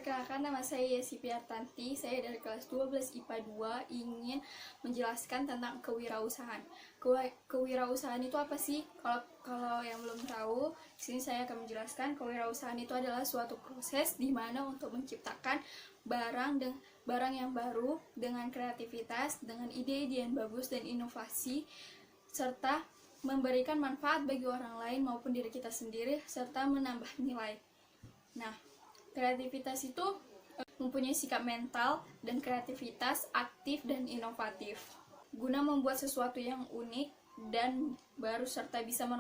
Perkenalkan, nama saya Yesi Piartanti. Saya dari kelas 12 IPA 2 ingin menjelaskan tentang kewirausahaan. Kewirausahaan itu apa sih? Kalau yang belum tahu, di sini saya akan menjelaskan. Kewirausahaan itu adalah suatu proses di mana untuk menciptakan barang yang baru dengan kreativitas, dengan ide-ide yang bagus dan inovasi, serta memberikan manfaat bagi orang lain maupun diri kita sendiri, serta menambah nilai. Nah, kreativitas itu mempunyai sikap mental dan kreativitas aktif dan inovatif guna membuat sesuatu yang unik dan baru serta bisa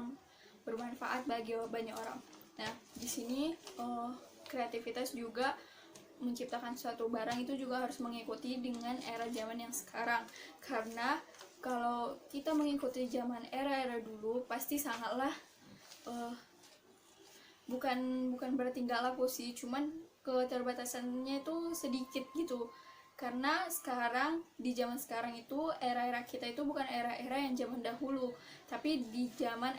bermanfaat bagi banyak orang. Nah, di sini kreativitas juga menciptakan suatu barang itu juga harus mengikuti dengan era zaman yang sekarang, karena kalau kita mengikuti zaman era dulu pasti sangatlah bukan berarti nggak laku sih, cuman keterbatasannya itu sedikit gitu. Karena sekarang di zaman sekarang itu era kita itu bukan era yang zaman dahulu, tapi di zaman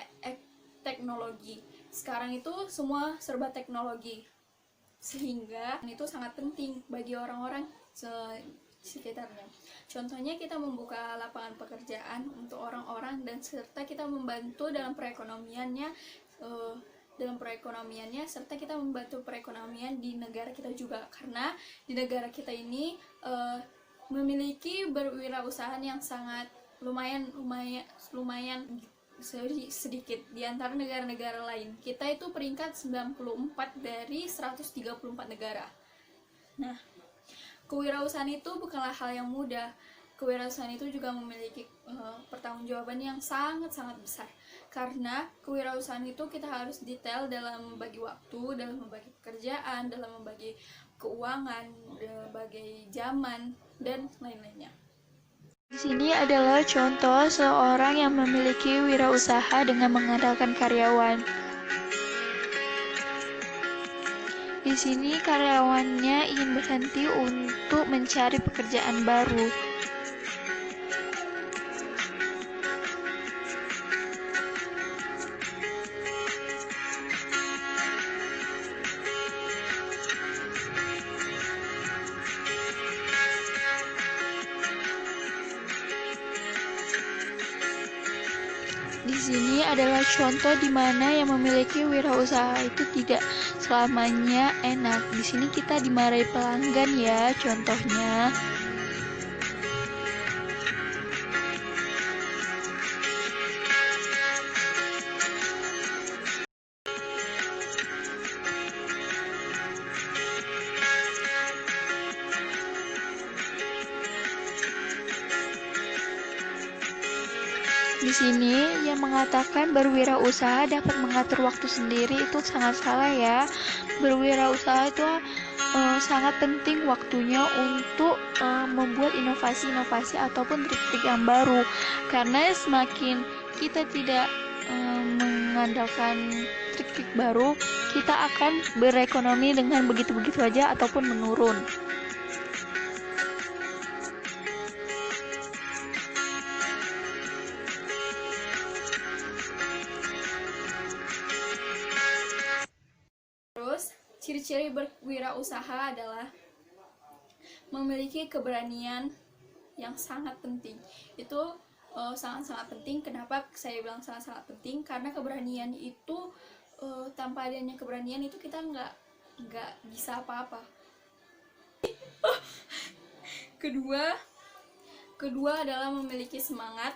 teknologi. Sekarang itu semua serba teknologi, sehingga itu sangat penting bagi orang-orang sekitarnya. Contohnya kita membuka lapangan pekerjaan untuk orang-orang dan serta kita membantu dalam perekonomiannya serta kita membantu perekonomian di negara kita juga, karena di negara kita ini memiliki berwirausahaan yang sangat lumayan sedikit di antara negara-negara lain. Kita itu peringkat 94 dari 134 negara. Nah, kewirausahaan itu bukanlah hal yang mudah. Kewirausahaan itu juga memiliki pertanggungjawaban yang sangat-sangat besar, karena kewirausahaan itu kita harus detail dalam membagi waktu, dalam membagi pekerjaan, dalam membagi keuangan, berbagai zaman, dan lain-lainnya. Di sini adalah contoh seorang yang memiliki wirausaha dengan mengandalkan karyawan. Di sini karyawannya ingin berhenti untuk mencari pekerjaan baru. Di sini adalah contoh di mana yang memiliki wirausaha itu tidak selamanya enak. Di sini kita dimarahi pelanggan ya, contohnya. Di sini yang mengatakan berwirausaha dapat mengatur waktu sendiri itu sangat salah ya. Berwirausaha itu sangat penting waktunya untuk membuat inovasi-inovasi ataupun trik-trik yang baru. Karena semakin kita tidak mengandalkan trik-trik baru, kita akan berekonomi dengan begitu-begitu aja ataupun menurun. Ciri-ciri berwirausaha adalah memiliki keberanian yang sangat penting. Itu sangat-sangat penting. Kenapa saya bilang sangat-sangat penting? Karena keberanian itu tanpa adanya keberanian itu kita nggak bisa apa-apa. Kedua adalah memiliki semangat.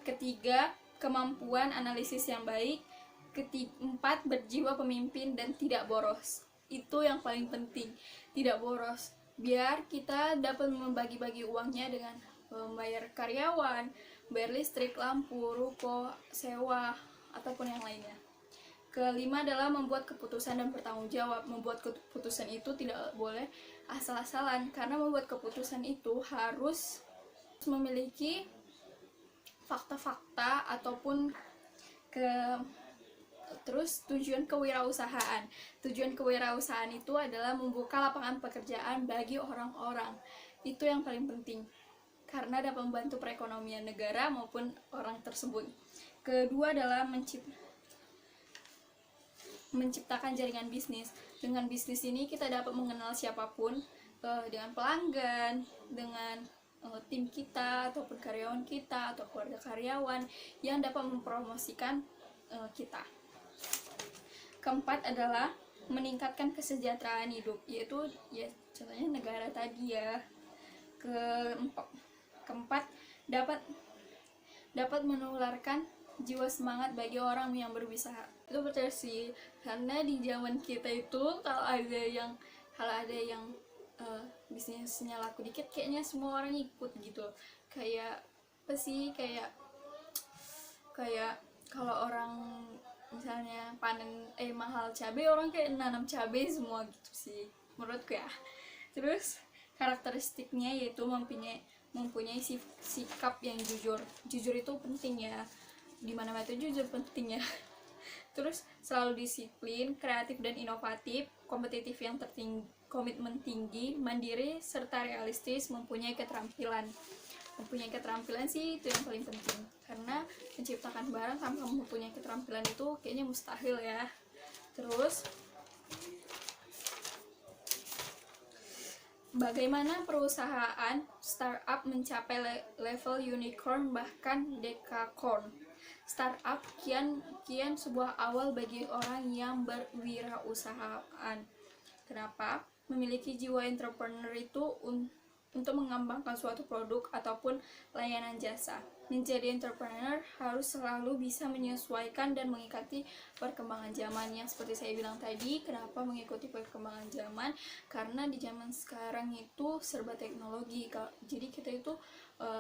Ketiga, kemampuan analisis yang baik. Keempat, berjiwa pemimpin dan tidak boros. Itu yang paling penting, tidak boros, biar kita dapat membagi-bagi uangnya dengan membayar karyawan, bayar listrik, lampu, ruko, sewa, ataupun yang lainnya. Kelima adalah membuat keputusan dan bertanggung jawab. Membuat keputusan itu tidak boleh asal-asalan, karena membuat keputusan itu harus memiliki fakta-fakta ataupun Terus tujuan kewirausahaan itu adalah membuka lapangan pekerjaan bagi orang-orang. Itu yang paling penting, karena dapat membantu perekonomian negara maupun orang tersebut. Kedua adalah menciptakan jaringan bisnis. Dengan bisnis ini kita dapat mengenal siapapun, dengan pelanggan, dengan tim kita ataupun karyawan kita atau keluarga karyawan yang dapat mempromosikan kita. Keempat adalah meningkatkan kesejahteraan hidup, yaitu ya contohnya negara tadi ya. Keempat, dapat menularkan jiwa semangat bagi orang yang berusaha. Itu betul sih, karena di zaman kita itu kalau ada yang bisnisnya laku dikit, kayaknya semua orang ikut gitu. Kayak apa sih, kayak kalau orang misalnya panen mahal cabai, orang kayak nanam cabai semua gitu sih menurutku ya. Terus karakteristiknya yaitu mempunyai sikap yang jujur itu penting ya, dimana itu jujur penting ya. Terus selalu disiplin, kreatif dan inovatif, kompetitif yang komitmen tinggi, mandiri serta realistis, mempunyai keterampilan sih itu yang paling penting, karena menciptakan barang tanpa mempunyai keterampilan itu kayaknya mustahil ya. Terus bagaimana perusahaan startup mencapai level unicorn bahkan dekakorn? Startup kian sebuah awal bagi orang yang berwirausahaan. Kenapa? Memiliki jiwa entrepreneur itu untuk mengembangkan suatu produk ataupun layanan jasa. Menjadi entrepreneur harus selalu bisa menyesuaikan dan mengikuti perkembangan zaman. Yang seperti saya bilang tadi, kenapa mengikuti perkembangan zaman? Karena di zaman sekarang itu serba teknologi. Jadi kita itu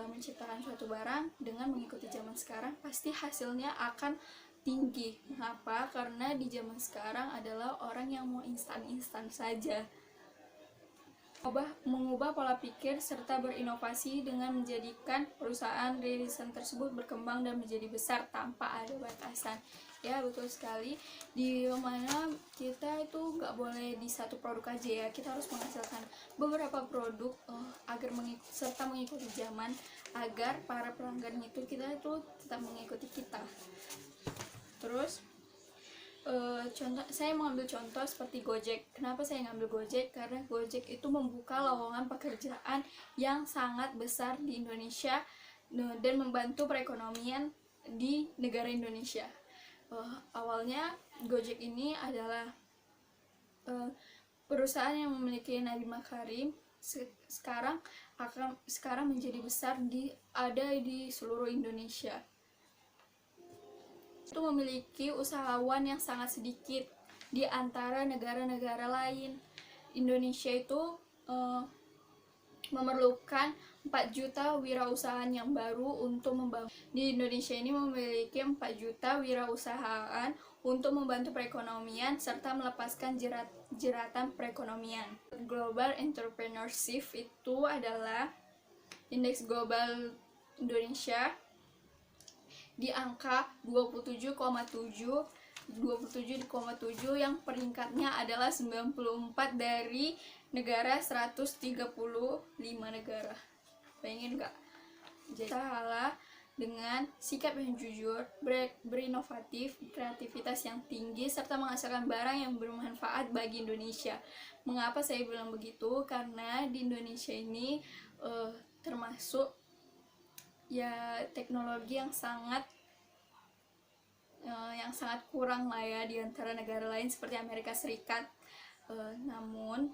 menciptakan suatu barang dengan mengikuti zaman sekarang, pasti hasilnya akan tinggi. Kenapa? Karena di zaman sekarang adalah orang yang mau instan-instan saja. Mengubah pola pikir serta berinovasi dengan menjadikan perusahaan rilisan tersebut berkembang dan menjadi besar tanpa ada batasan. Ya betul sekali, di mana kita itu nggak boleh di satu produk aja ya, kita harus menghasilkan beberapa produk agar mengikuti zaman, agar para pelanggan itu tetap mengikuti kita. Terus saya mengambil contoh seperti Gojek. Kenapa saya ngambil Gojek? Karena Gojek itu membuka lowongan pekerjaan yang sangat besar di Indonesia dan membantu perekonomian di negara Indonesia. Awalnya Gojek ini adalah perusahaan yang memiliki Nadiem Makarim. Sekarang menjadi besar ada di seluruh Indonesia. Itu memiliki usahawan yang sangat sedikit di antara negara-negara lain. Indonesia itu memerlukan 4 juta wirausahaan yang baru untuk membangun. Di Indonesia ini memiliki 4 juta wirausahaan untuk membantu perekonomian serta melepaskan jeratan perekonomian. Global Entrepreneurship itu adalah indeks global Indonesia di angka 27,7 yang peringkatnya adalah 94 dari negara 135 negara. Bayangin nggak? Jadi salah dengan sikap yang jujur, berinovatif, kreativitas yang tinggi, serta menghasilkan barang yang bermanfaat bagi Indonesia. Mengapa saya bilang begitu? Karena di Indonesia ini termasuk ya teknologi yang sangat kurang lah ya di antara negara lain seperti Amerika Serikat. Namun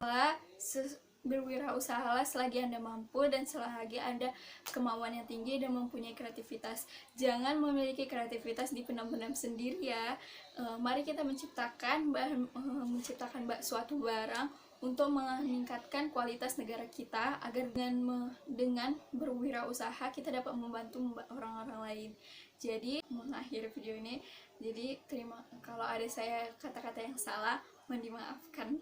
berwirausahalah selagi Anda mampu dan selagi Anda kemauan yang tinggi dan mempunyai kreativitas. Jangan memiliki kreativitas dipendam-pendam sendiri ya. Mari kita menciptakan suatu barang untuk meningkatkan kualitas negara kita, agar dengan berwirausaha kita dapat membantu orang-orang lain. Jadi mengakhiri video ini, jadi kalau ada saya kata-kata yang salah, mohon dimaafkan.